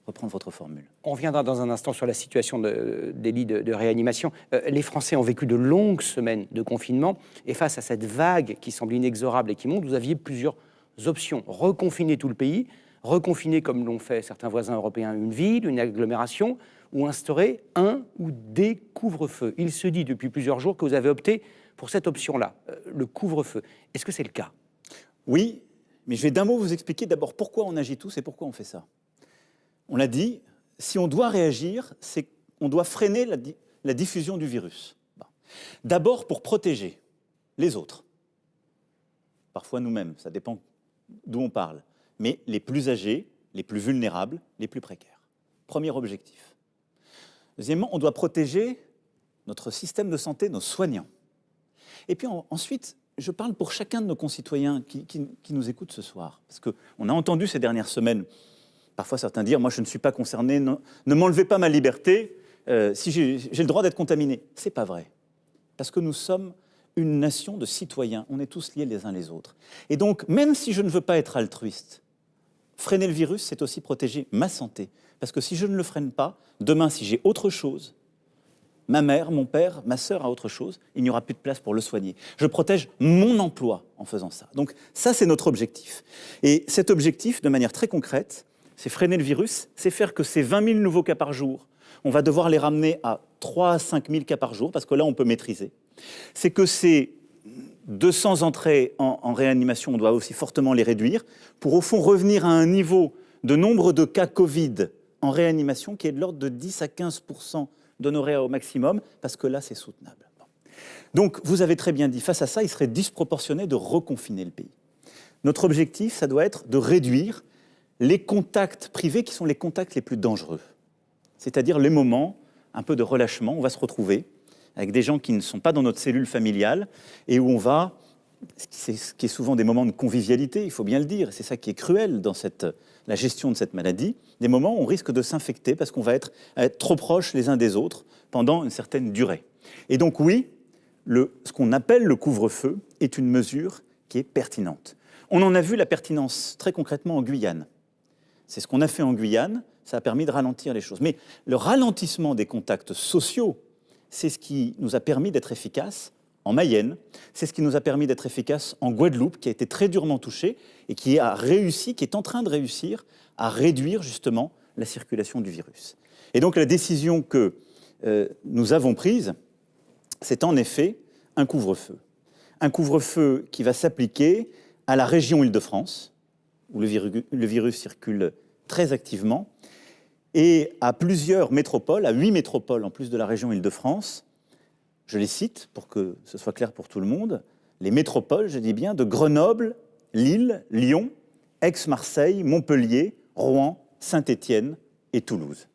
reprendre votre formule. On reviendra dans un instant sur la situation des lits de réanimation. Les Français ont vécu de longues semaines de confinement et face à cette vague qui semble inexorable et qui monte, vous aviez plusieurs options. Reconfiner tout le pays, reconfiner comme l'ont fait certains voisins européens une ville, une agglomération, ou instaurer un ou des couvre-feux. Il se dit depuis plusieurs jours que vous avez opté pour cette option-là, le couvre-feu. Est-ce que c'est le cas? Oui, mais je vais d'un mot vous expliquer d'abord pourquoi on agit tous et pourquoi on fait ça. On l'a dit, si on doit réagir, c'est qu'on doit freiner la diffusion du virus. D'abord pour protéger les autres. Parfois nous-mêmes, ça dépend d'où on parle. Mais les plus âgés, les plus vulnérables, les plus précaires. Premier objectif. Deuxièmement, on doit protéger notre système de santé, nos soignants. Et puis ensuite, je parle pour chacun de nos concitoyens qui nous écoutent ce soir. Parce qu'on a entendu ces dernières semaines parfois certains dire « moi je ne suis pas concerné, ne m'enlevez pas ma liberté, si j'ai le droit d'être contaminé ». Ce n'est pas vrai. Parce que nous sommes une nation de citoyens, on est tous liés les uns les autres. Et donc, même si je ne veux pas être altruiste, freiner le virus, c'est aussi protéger ma santé. Parce que si je ne le freine pas, demain, si j'ai autre chose, ma mère, mon père, ma sœur a autre chose, il n'y aura plus de place pour le soigner. Je protège mon emploi en faisant ça. Donc ça, c'est notre objectif. Et cet objectif, de manière très concrète, c'est freiner le virus, c'est faire que ces 20 000 nouveaux cas par jour, on va devoir les ramener à 3 à 5 000 cas par jour, parce que là, on peut maîtriser. C'est que ces 200 entrées en réanimation, on doit aussi fortement les réduire, pour au fond revenir à un niveau de nombre de cas Covid en réanimation qui est de l'ordre de 10 à 15% d'honoraires au maximum, parce que là, c'est soutenable. Donc, vous avez très bien dit, face à ça, il serait disproportionné de reconfiner le pays. Notre objectif, ça doit être de réduire les contacts privés qui sont les contacts les plus dangereux. C'est-à-dire les moments un peu de relâchement, on va se retrouver avec des gens qui ne sont pas dans notre cellule familiale et où on va, ce qui est souvent des moments de convivialité, il faut bien le dire, c'est ça qui est cruel dans la gestion de cette maladie, des moments où on risque de s'infecter parce qu'on va être trop proches les uns des autres pendant une certaine durée. Et donc oui, ce qu'on appelle le couvre-feu est une mesure qui est pertinente. On en a vu la pertinence très concrètement en Guyane. C'est ce qu'on a fait en Guyane, ça a permis de ralentir les choses. Mais le ralentissement des contacts sociaux, c'est ce qui nous a permis d'être efficaces en Mayenne, c'est ce qui nous a permis d'être efficaces en Guadeloupe, qui a été très durement touchée et qui a réussi, qui est en train de réussir à réduire justement la circulation du virus. Et donc la décision que nous avons prise, c'est en effet un couvre-feu. Un couvre-feu qui va s'appliquer à la région Île-de-France, où le virus circule très activement, et à plusieurs métropoles, à 8 métropoles en plus de la région Île-de-France. Je les cite pour que ce soit clair pour tout le monde. Les métropoles, je dis bien, de Grenoble, Lille, Lyon, Aix-Marseille, Montpellier, Rouen, Saint-Étienne et Toulouse.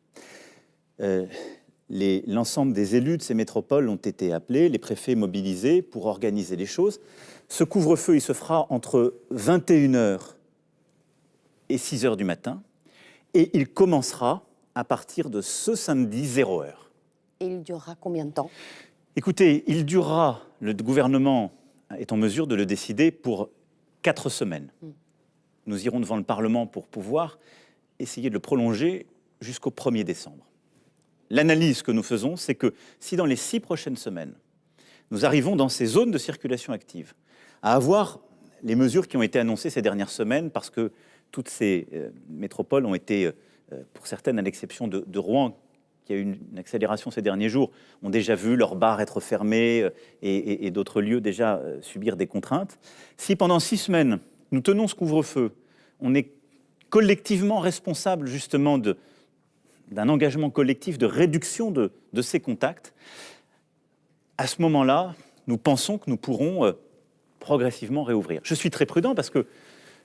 L'ensemble des élus de ces métropoles ont été appelés, les préfets mobilisés pour organiser les choses. Ce couvre-feu, il se fera entre 21h et 6h du matin, et il commencera à partir de ce samedi 0h. Et il durera combien de temps? Écoutez, il durera, le gouvernement est en mesure de le décider pour 4 semaines. Nous irons devant le Parlement pour pouvoir essayer de le prolonger jusqu'au 1er décembre. L'analyse que nous faisons, c'est que si dans les 6 prochaines semaines, nous arrivons dans ces zones de circulation active à avoir les mesures qui ont été annoncées ces dernières semaines, parce que toutes ces métropoles ont été, pour certaines, à l'exception de Rouen, qui a eu une accélération ces derniers jours, ont déjà vu leurs bars être fermés et d'autres lieux déjà subir des contraintes. Si pendant 6 semaines, nous tenons ce couvre-feu, on est collectivement responsable justement d'un engagement collectif de réduction de ces contacts, à ce moment-là, nous pensons que nous pourrons progressivement réouvrir. Je suis très prudent parce que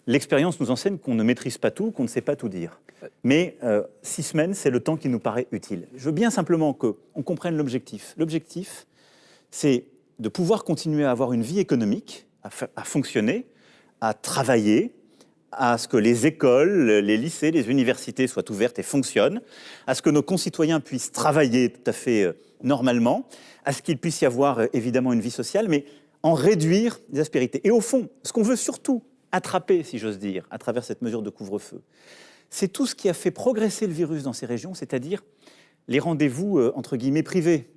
l'expérience nous enseigne qu'on ne maîtrise pas tout, qu'on ne sait pas tout dire. Mais 6 semaines, c'est le temps qui nous paraît utile. Je veux bien simplement qu'on comprenne l'objectif. L'objectif, c'est de pouvoir continuer à avoir une vie économique, à fonctionner, à travailler, à ce que les écoles, les lycées, les universités soient ouvertes et fonctionnent, à ce que nos concitoyens puissent travailler tout à fait normalement, à ce qu'il puisse y avoir évidemment une vie sociale, mais en réduire les aspérités. Et au fond, ce qu'on veut surtout attraper, si j'ose dire, à travers cette mesure de couvre-feu, c'est tout ce qui a fait progresser le virus dans ces régions, c'est-à-dire les rendez-vous, entre guillemets, privés,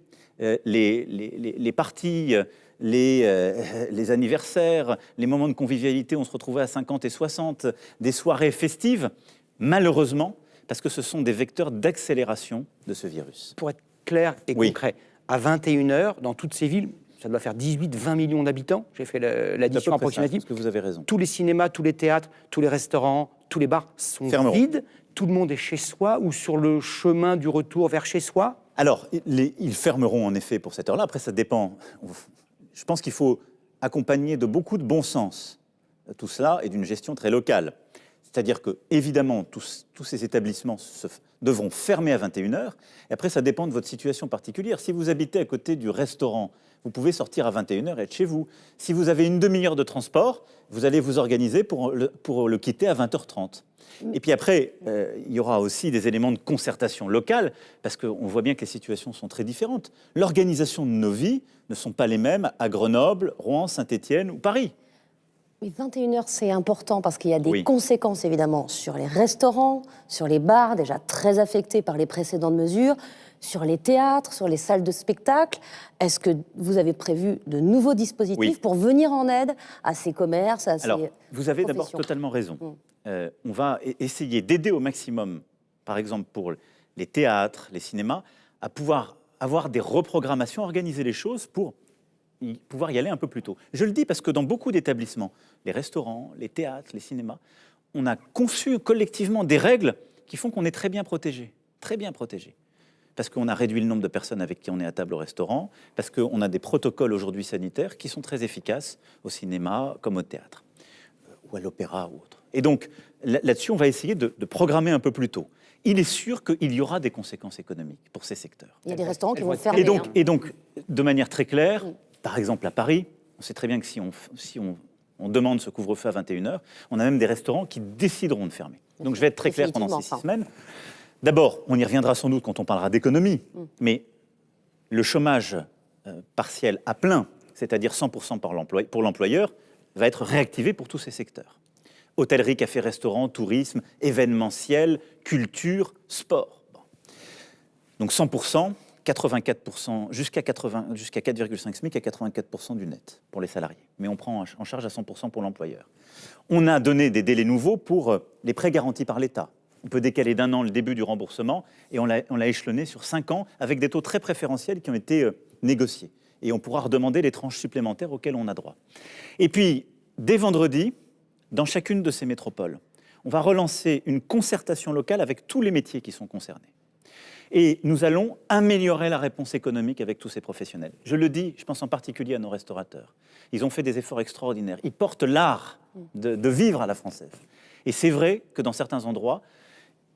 les parties, les anniversaires, les moments de convivialité, on se retrouvait à 50 et 60, des soirées festives, malheureusement, parce que ce sont des vecteurs d'accélération de ce virus. Pour être clair et Oui. concret, à 21h, dans toutes ces villes, ça doit faire 18-20 millions d'habitants, j'ai fait l'addition approximative. Parce que vous avez raison. Tous les cinémas, tous les théâtres, tous les restaurants, tous les bars sont Fermeront. vides. Tout le monde est chez soi ou sur le chemin du retour vers chez soi. Alors, ils fermeront en effet pour cette heure-là. Après, ça dépend. Je pense qu'il faut accompagner de beaucoup de bon sens tout cela et d'une gestion très locale. C'est-à-dire que, évidemment, tous ces établissements devront fermer à 21h. Et après, ça dépend de votre situation particulière. Si vous habitez à côté du restaurant, vous pouvez sortir à 21h et être chez vous. Si vous avez une demi-heure de transport, vous allez vous organiser pour le quitter à 20h30. Et puis après, il y aura aussi des éléments de concertation locale, parce qu'on voit bien que les situations sont très différentes. L'organisation de nos vies ne sont pas les mêmes à Grenoble, Rouen, Saint-Étienne ou Paris. Mais 21h, c'est important parce qu'il y a des Oui. conséquences évidemment sur les restaurants, sur les bars, déjà très affectés par les précédentes mesures, sur les théâtres, sur les salles de spectacle. Est-ce que vous avez prévu de nouveaux dispositifs Oui. pour venir en aide à ces commerces, à Alors, ces vous avez d'abord professions. totalement raison. On va essayer d'aider au maximum, par exemple pour les théâtres, les cinémas, à pouvoir avoir des reprogrammations, organiser les choses pour pouvoir y aller un peu plus tôt. Je le dis parce que dans beaucoup d'établissements, les restaurants, les théâtres, les cinémas, on a conçu collectivement des règles qui font qu'on est très bien protégé. Très bien protégé. Parce qu'on a réduit le nombre de personnes avec qui on est à table au restaurant, parce qu'on a des protocoles aujourd'hui sanitaires qui sont très efficaces au cinéma comme au théâtre, ou à l'opéra ou autre. Et donc, là-dessus, on va essayer de programmer un peu plus tôt. Il est sûr qu'il y aura des conséquences économiques pour ces secteurs. Il y a des restaurants qui vont fermer. Et donc, de manière très claire, par exemple à Paris, on sait très bien que si on demande ce couvre-feu à 21h, on a même des restaurants qui décideront de fermer. Donc je vais être très clair pendant ces 6 semaines. D'abord, on y reviendra sans doute quand on parlera d'économie, mais le chômage partiel à plein, c'est-à-dire 100% pour l'employeur, va être réactivé pour tous ces secteurs. Hôtellerie, café, restaurant, tourisme, événementiel, culture, sport. Bon. Donc 100%, 84%, jusqu'à 4,5 SMIC à 84% du net pour les salariés. Mais on prend en charge à 100% pour l'employeur. On a donné des délais nouveaux pour les prêts garantis par l'État. On peut décaler d'1 an le début du remboursement et on l'a échelonné sur 5 ans avec des taux très préférentiels qui ont été négociés. Et on pourra redemander les tranches supplémentaires auxquelles on a droit. Et puis, dès vendredi, dans chacune de ces métropoles, on va relancer une concertation locale avec tous les métiers qui sont concernés. Et nous allons améliorer la réponse économique avec tous ces professionnels. Je le dis, je pense en particulier à nos restaurateurs. Ils ont fait des efforts extraordinaires. Ils portent l'art de vivre à la française. Et c'est vrai que dans certains endroits,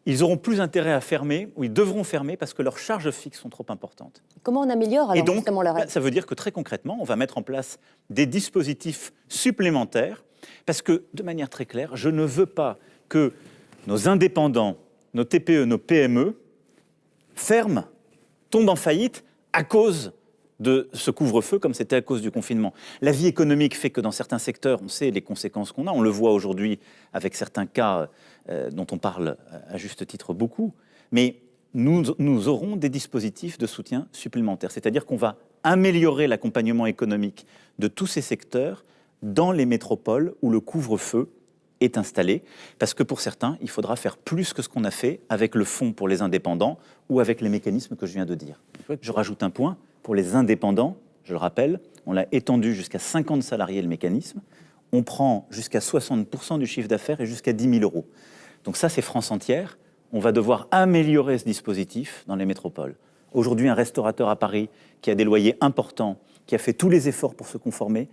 ils auront plus intérêt à fermer, ou ils devront fermer parce que leurs charges fixes sont trop importantes. Comment on améliore alors Et donc, justement la règle ? ça veut dire que très concrètement, on va mettre en place des dispositifs supplémentaires parce que, de manière très claire, je ne veux pas que nos indépendants, nos TPE, nos PME ferment, tombent en faillite à cause de ce couvre-feu comme c'était à cause du confinement. La vie économique fait que dans certains secteurs, on sait les conséquences qu'on a. On le voit aujourd'hui avec certains cas dont on parle à juste titre beaucoup. Mais nous aurons des dispositifs de soutien supplémentaires. C'est-à-dire qu'on va améliorer l'accompagnement économique de tous ces secteurs dans les métropoles où le couvre-feu est installé. Parce que pour certains, il faudra faire plus que ce qu'on a fait avec le fonds pour les indépendants ou avec les mécanismes que je viens de dire. Je rajoute un point. Pour les indépendants, je le rappelle, on l'a étendu jusqu'à 50 salariés le mécanisme. On prend jusqu'à 60% du chiffre d'affaires et jusqu'à 10 000 euros. Donc ça, c'est France entière. On va devoir améliorer ce dispositif dans les métropoles. Aujourd'hui, un restaurateur à Paris qui a des loyers importants, qui a fait tous les efforts pour se conformer,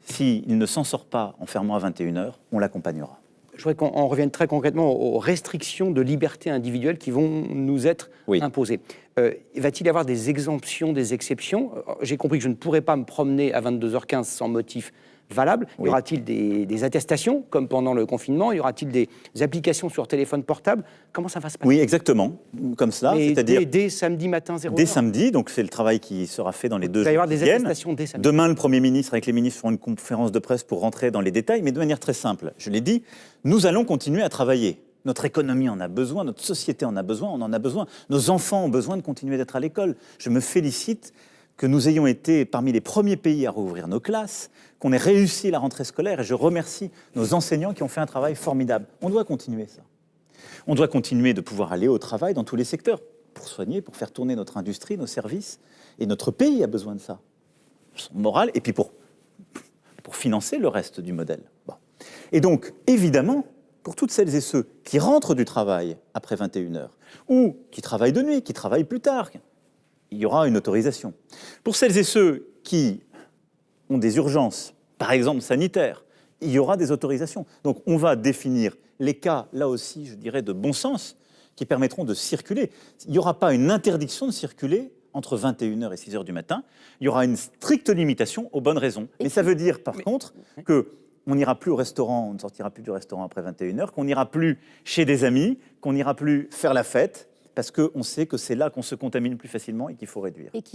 s'il ne s'en sort pas en fermant à 21h, on l'accompagnera. Je voudrais qu'on revienne très concrètement aux restrictions de liberté individuelle qui vont nous être imposées. Va-t-il y avoir des exemptions, des exceptions ? J'ai compris que je ne pourrais pas me promener à 22h15 sans motif valable. Y aura-t-il des attestations, comme pendant le confinement ? Y aura-t-il des applications sur téléphone portable ? Comment ça va se passer ? Oui, exactement, comme cela. C'est-à-dire dès samedi matin 0h. Dès samedi, donc c'est le travail qui sera fait dans les 2 jours qui viennent. Il va y avoir des attestations dès samedi. Demain, le Premier ministre avec les ministres feront une conférence de presse pour rentrer dans les détails, mais de manière très simple. Je l'ai dit, nous allons continuer à travailler. Notre économie en a besoin, notre société en a besoin, on en a besoin. Nos enfants ont besoin de continuer d'être à l'école. Je me félicite que nous ayons été parmi les premiers pays à rouvrir nos classes, qu'on ait réussi la rentrée scolaire, et je remercie nos enseignants qui ont fait un travail formidable. On doit continuer ça. On doit continuer de pouvoir aller au travail dans tous les secteurs, pour soigner, pour faire tourner notre industrie, nos services, et notre pays a besoin de ça. Son moral, et puis pour financer le reste du modèle. Bon. Et donc, évidemment, pour toutes celles et ceux qui rentrent du travail après 21h, ou qui travaillent de nuit, qui travaillent plus tard, il y aura une autorisation. Pour celles et ceux qui ont des urgences, par exemple sanitaires, il y aura des autorisations. Donc on va définir les cas, là aussi, je dirais, de bon sens, qui permettront de circuler. Il n'y aura pas une interdiction de circuler entre 21h et 6h du matin. Il y aura une stricte limitation aux bonnes raisons. Mais ça veut dire, par contre, qu'on n'ira plus au restaurant, on ne sortira plus du restaurant après 21h, qu'on n'ira plus chez des amis, qu'on n'ira plus faire la fête, parce qu'on sait que c'est là qu'on se contamine plus facilement et qu'il faut réduire.